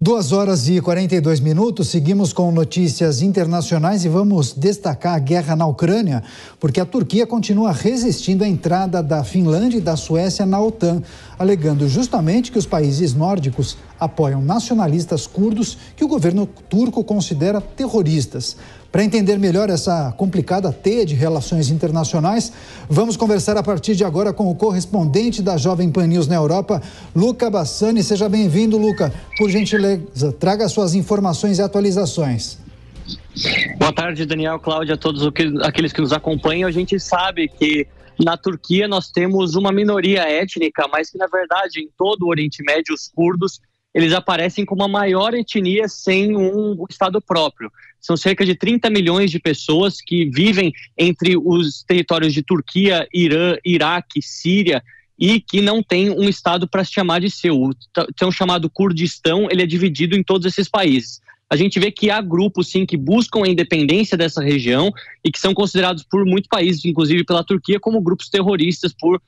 2h42, seguimos com notícias internacionais e vamos destacar a guerra na Ucrânia, porque a Turquia continua resistindo à entrada da Finlândia e da Suécia na OTAN, alegando justamente que os países nórdicos apoiam nacionalistas curdos que o governo turco considera terroristas. Para entender melhor essa complicada teia de relações internacionais, vamos conversar a partir de agora com o correspondente da Jovem Pan News na Europa, Luca Bassani. Seja bem-vindo, Luca. Por gentileza, traga suas informações e atualizações. Boa tarde, Daniel, Cláudia, a todos aqueles que nos acompanham. A gente sabe que na Turquia nós temos uma minoria étnica, mas que, na verdade, em todo o Oriente Médio, os curdos, eles aparecem como a maior etnia sem um Estado próprio. São cerca de 30 milhões de pessoas que vivem entre os territórios de Turquia, Irã, Iraque, Síria e que não tem um Estado para se chamar de seu. O chamado Kurdistão, ele é dividido em todos esses países. A gente vê que há grupos, sim, que buscam a independência dessa região e que são considerados por muitos países, inclusive pela Turquia, como grupos terroristas por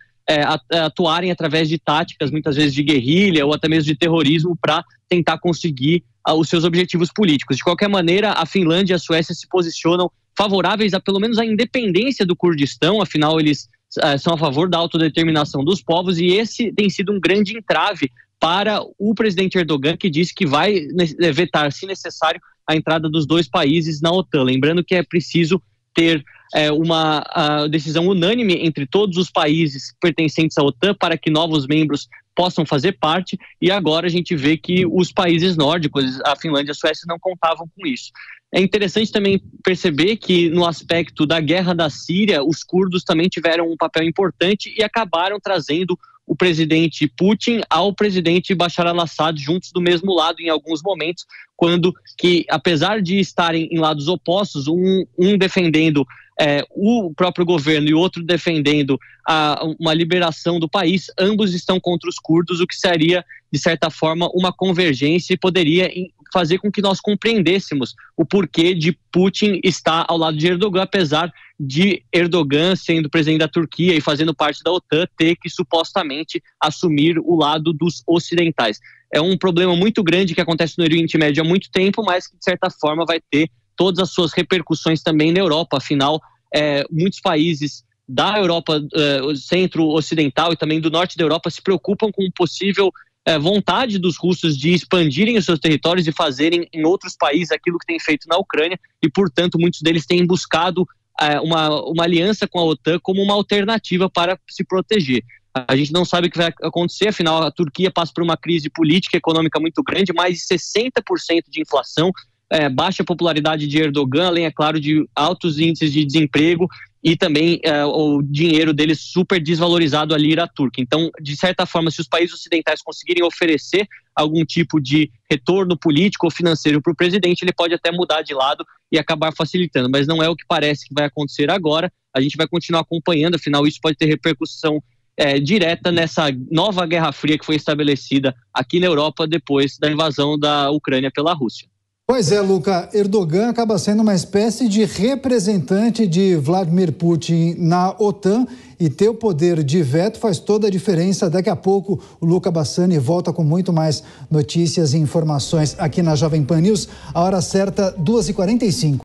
atuarem através de táticas, muitas vezes de guerrilha ou até mesmo de terrorismo para tentar conseguir os seus objetivos políticos. De qualquer maneira, a Finlândia e a Suécia se posicionam favoráveis a pelo menos a independência do Kurdistão, afinal eles são a favor da autodeterminação dos povos, e esse tem sido um grande entrave para o presidente Erdogan, que disse que vai vetar, se necessário, a entrada dos dois países na OTAN. Lembrando que é preciso ter uma decisão unânime entre todos os países pertencentes à OTAN para que novos membros possam fazer parte, e agora a gente vê que os países nórdicos, a Finlândia e a Suécia, não contavam com isso. É interessante também perceber que no aspecto da guerra da Síria, os curdos também tiveram um papel importante e acabaram trazendo o presidente Putin ao presidente Bashar al-Assad juntos do mesmo lado em alguns momentos, quando que, apesar de estarem em lados opostos, um defendendo o próprio governo e o outro defendendo uma liberação do país, ambos estão contra os curdos, o que seria, de certa forma, uma convergência e poderia fazer com que nós compreendêssemos o porquê de Putin estar ao lado de Erdogan, apesar de Erdogan, sendo presidente da Turquia e fazendo parte da OTAN, ter que supostamente assumir o lado dos ocidentais. É um problema muito grande que acontece no Oriente Médio há muito tempo, mas que, de certa forma, vai ter todas as suas repercussões também na Europa. Afinal, muitos países da Europa centro-ocidental e também do norte da Europa se preocupam com possível vontade dos russos de expandirem os seus territórios e fazerem em outros países aquilo que tem feito na Ucrânia, e, portanto, muitos deles têm buscado uma aliança com a OTAN como uma alternativa para se proteger. A gente não sabe o que vai acontecer, afinal a Turquia passa por uma crise política e econômica muito grande, mais de 60% de inflação, baixa popularidade de Erdogan, além, é claro, de altos índices de desemprego e também o dinheiro dele super desvalorizado, a lira turca. Então, de certa forma, se os países ocidentais conseguirem oferecer algum tipo de retorno político ou financeiro para o presidente, ele pode até mudar de lado e acabar facilitando, mas não é o que parece que vai acontecer agora. A gente vai continuar acompanhando, afinal isso pode ter repercussão direta nessa nova Guerra Fria que foi estabelecida aqui na Europa depois da invasão da Ucrânia pela Rússia. Pois é, Luca, Erdogan acaba sendo uma espécie de representante de Vladimir Putin na OTAN, e ter o poder de veto faz toda a diferença. Daqui a pouco o Luca Bassani volta com muito mais notícias e informações aqui na Jovem Pan News. A hora certa, 2h45.